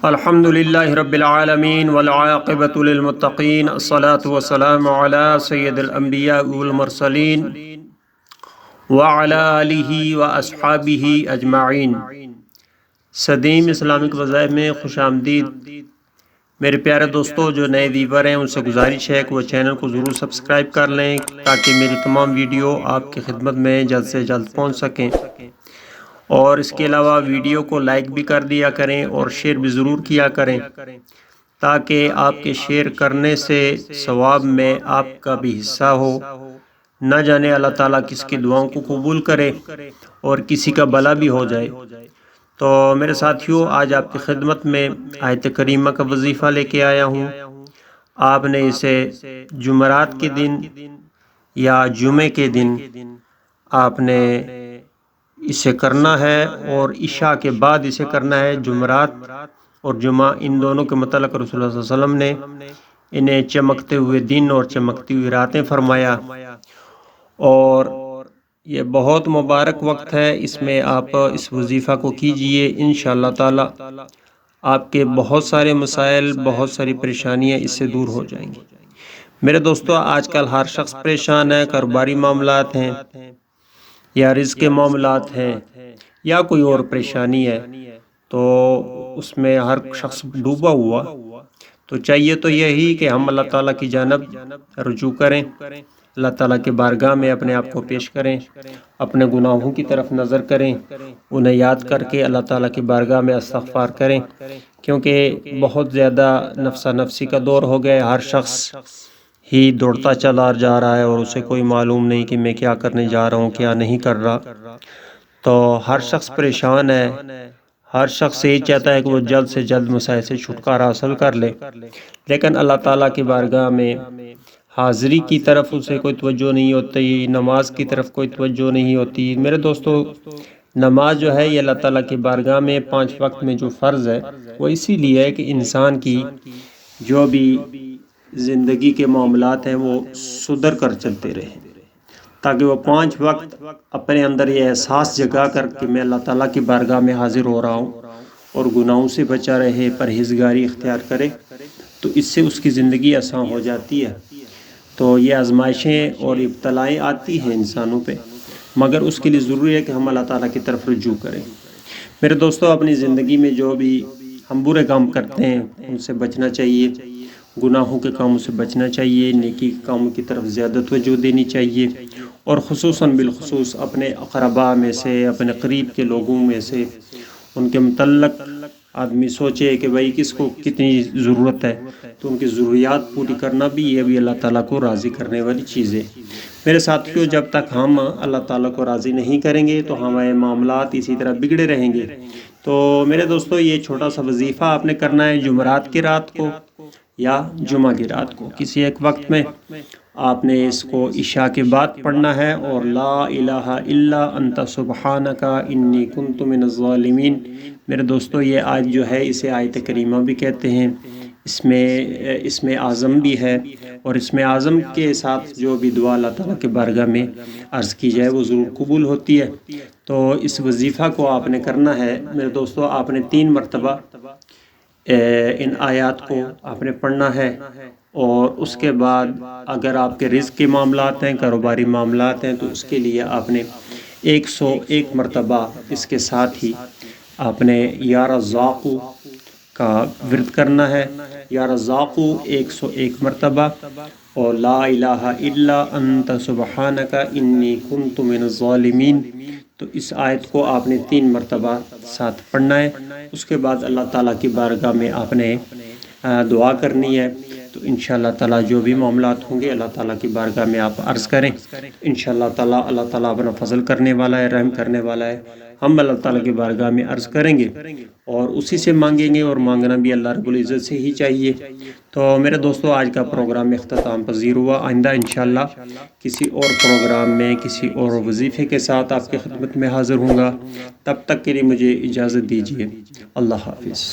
الحمد للہ رب العالمین والعاقبۃ للمتقین الصلاة والسلام علی سید الانبیاء والمرسلین وعلی آلہ واصحابہ اجمعین۔ صدیم اسلامک وظائف میں خوش آمدید۔ میرے پیارے دوستو جو نئے ویور ہیں ان سے گزارش ہے کہ وہ چینل کو ضرور سبسکرائب کر لیں تاکہ میری تمام ویڈیو آپ کی خدمت میں جلد سے جلد پہنچ سکیں، اور اس کے علاوہ ویڈیو کو لائک بھی کر دیا کریں اور شیئر بھی ضرور کیا کریں تاکہ آپ کے شیئر کرنے سے ثواب میں آپ کا بھی حصہ ہو۔ نہ جانے اللہ تعالیٰ کس کی دعاؤں کو قبول کرے اور کسی کا بھلا بھی ہو جائے۔ تو میرے ساتھیوں، آج آپ کی خدمت میں آیت کریمہ کا وظیفہ لے کے آیا ہوں۔ آپ نے اسے جمعرات کے دن یا جمعے کے دن آپ نے اسے کرنا ہے، اور عشاء کے بعد اسے کرنا ہے۔ جمعرات اور جمعہ ان دونوں کے متعلق رسول اللہ صلی اللہ علیہ وسلم نے انہیں چمکتے ہوئے دن اور چمکتی ہوئی راتیں فرمایا، اور یہ بہت مبارک وقت ہے۔ اس میں آپ اس وظیفہ کو کیجئے، انشاءاللہ تعالی آپ کے بہت سارے مسائل، بہت ساری پریشانیاں اس سے دور ہو جائیں گی۔ میرے دوستو، آج کل ہر شخص پریشان ہے، کاروباری معاملات ہیں یا رزق کے معاملات ہیں یا کوئی اور پریشانی ہے، تو اس میں ہر شخص ڈوبا ہوا۔ تو چاہیے تو یہی کہ ہم اللہ تعالیٰ کی جانب رجوع کریں، اللہ تعالیٰ کے بارگاہ میں اپنے آپ کو پیش کریں، اپنے گناہوں کی طرف نظر کریں، انہیں یاد کر کے اللہ تعالیٰ کی بارگاہ میں استغفار کریں، کیونکہ بہت زیادہ نفسا نفسی کا دور ہو گیا۔ ہر شخص ہی دوڑتا چلا جا رہا ہے اور اسے کوئی معلوم نہیں کہ میں کیا کرنے جا رہا ہوں، کیا نہیں کر رہا۔ تو ہر شخص پریشان ہے، ہر شخص یہی چاہتا ہے کہ وہ جلد سے جلد مسائل سے چھٹکارا حاصل کر لے، لیکن اللہ تعالیٰ کی بارگاہ میں حاضری کی طرف اسے کوئی توجہ نہیں ہوتی، نماز کی طرف کوئی توجہ نہیں ہوتی۔ میرے دوستو، نماز جو ہے یہ اللہ تعالیٰ کی بارگاہ میں 5 وقت میں جو فرض ہے، وہ اسی لیے ہے کہ انسان کی جو بھی زندگی کے معاملات ہیں وہ سدھر کر چلتے رہیں، تاکہ وہ 5 وقت اپنے اندر یہ احساس جگا کر کہ میں اللہ تعالیٰ کی بارگاہ میں حاضر ہو رہا ہوں، اور گناہوں سے بچا رہے، پرہیزگاری اختیار کرے، تو اس سے اس کی زندگی آسان ہو جاتی ہے۔ تو یہ آزمائشیں اور ابتلائیں آتی ہیں انسانوں پہ، مگر اس کے لیے ضروری ہے کہ ہم اللہ تعالیٰ کی طرف رجوع کریں۔ میرے دوستو، اپنی زندگی میں جو بھی ہم برے کام کرتے ہیں ان سے بچنا چاہیے، گناہوں کے کاموں سے بچنا چاہیے، نیکی کے کاموں کی طرف زیادہ توجہ دینی چاہیے، اور خصوصاً بالخصوص اپنے اقرباء میں سے، اپنے قریب کے لوگوں میں سے ان کے متعلق آدمی سوچے کہ بھائی کس کو کتنی ضرورت ہے، تو ان کی ضروریات پوری کرنا بھی یہ بھی اللہ تعالیٰ کو راضی کرنے والی چیز ہے۔ میرے ساتھیوں، جب تک ہم اللہ تعالیٰ کو راضی نہیں کریں گے تو ہمارے معاملات اسی طرح بگڑے رہیں گے۔ تو میرے دوستو، یہ چھوٹا سا وظیفہ آپ نے کرنا ہے جمعرات کی رات کو یا جمعہ کی رات کو، کسی ایک وقت میں آپ نے اس کو عشاء کے بعد پڑھنا ہے، اور لا الہ الا انت سبحانک انی کنت من الظالمین۔ میرے دوستو، یہ آیت جو ہے اسے آیت کریمہ بھی کہتے ہیں، اس میں اعظم بھی ہے، اور اس میں اعظم کے ساتھ جو بھی دعا اللہ تعالیٰ کے بارگاہ میں عرض کی جائے وہ ضرور قبول ہوتی ہے۔ تو اس وظیفہ کو آپ نے کرنا ہے میرے دوستو، آپ نے 3 مرتبہ ان آیات کو آپ نے پڑھنا ہے، اور اس کے بعد اگر آپ کے رزق کے معاملات ہیں، کاروباری معاملات ہیں، تو اس کے لیے آپ نے 101 مرتبہ اس کے ساتھ ہی آپ نے یا رزاق کا ورد کرنا ہے۔ یا رزاق 101 مرتبہ، اور لا الہ الا انت سبحانک انی کنت من الظالمین۔ تو اس آیت کو آپ نے 3 مرتبہ ساتھ پڑھنا ہے۔ اس کے بعد اللہ تعالیٰ کی بارگاہ میں آپ نے دعا کرنی ہے۔ تو انشاءاللہ تعالیٰ جو بھی معاملات ہوں گے اللہ تعالیٰ کی بارگاہ میں آپ عرض کریں، انشاءاللہ تعالیٰ اللہ تعالیٰ اپنا فضل کرنے والا ہے، رحم کرنے والا ہے۔ ہم اللہ تعالیٰ کی بارگاہ میں عرض کریں گے اور اسی سے مانگیں گے، اور مانگنا بھی اللہ رب العزت سے ہی چاہیے۔ تو میرے دوستو، آج کا پروگرام اختتام پذیر ہوا۔ آئندہ انشاءاللہ کسی اور پروگرام میں کسی اور وظیفے کے ساتھ آپ کی خدمت میں حاضر ہوں گا۔ تب تک کے لیے مجھے اجازت دیجیے۔ اللہ حافظ۔